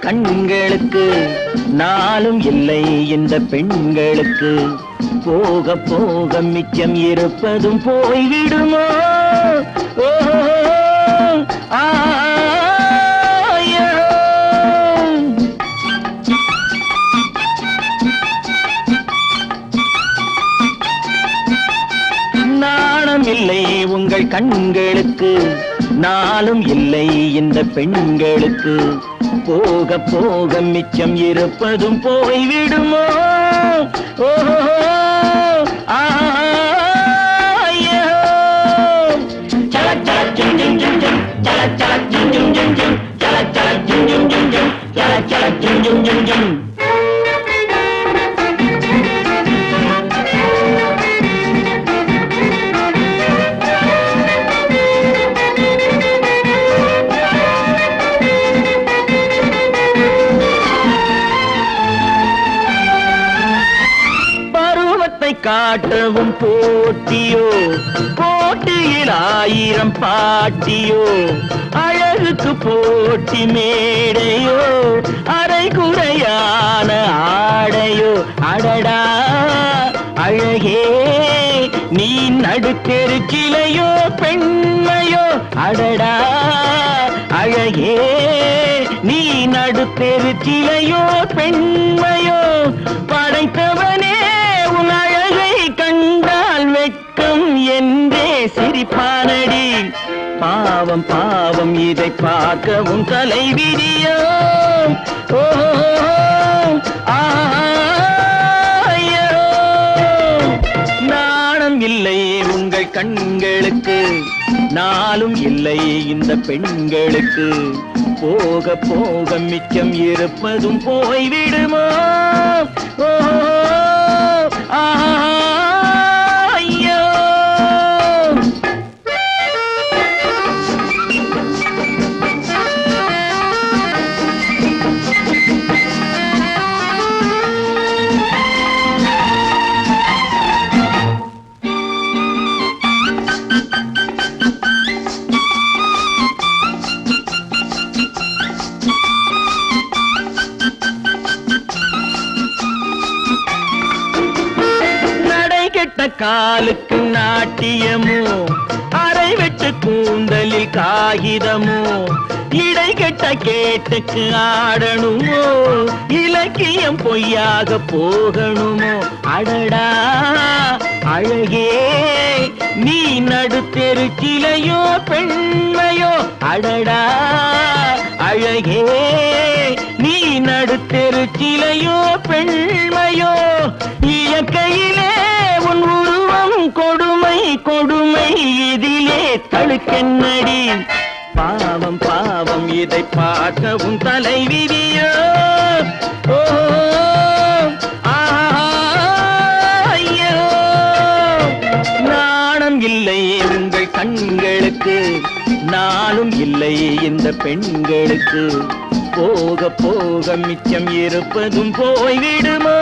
கண்களுக்கு நாளும் இல்லை இந்த பெண்களுக்கு போக போக மிச்சம் இருப்பதும் போய்விடுமோ நாணம் இல்லை உங்கள் கண்களுக்கு நாளும் இல்லை இந்த பெண்களுக்கு போக போக மிச்சம் இருப்பதும் போய்விடுமோ காட்டவும் போட்டியோ போட்டியில் 1000 பாட்டியோ அழகுக்கு போட்டி மேடையோ அரைகுறையான ஆடையோ அடடா அழகே நீ நடுத்தெரு கிளையோ பெண்மையோ அடடா அழகே நீ நடுத்தெரு கிளையோ பெண்மையோ படைத்தவனே உன் அழகை கண்டால் வெட்கம் என்றே சிரிப்பானடி பாவம் பாவம் இதை பார்க்கவும் தலை விதியோ நாணம் இல்லை உங்கள் கண்களுக்கு நாளும் இல்லை இந்த பெண்களுக்கு போக போக மிச்சம் இருப்பதும் போய்விடுமோ காலுக்கு நாட்டியமோ அரை வெட்டு கூந்தலில் காகிதமோ இடை கெட்ட கேட்டுக்கு ஆடணுமோ இலக்கியம் பொய்யாக போகணுமோ அடடா அழகே நீ நடுத்தெரு கிளையோ பெண்மையோ அடடா அழகே நீ நடுத்தெரு கிளையோ பெண்மையோ இயற்கையிலே உன் உருவம் கொடுமை கொடுமை இதிலே தழுக்கென்னடி பாவம் பாவம் இதை பார்க்கவும் தலை விதியோ நாணம் இல்லை உங்கள் கண்களுக்கு நாளும் இல்லை இந்த பெண்களுக்கு போக போக மிச்சம் இருப்பதும் போய்விடுமோ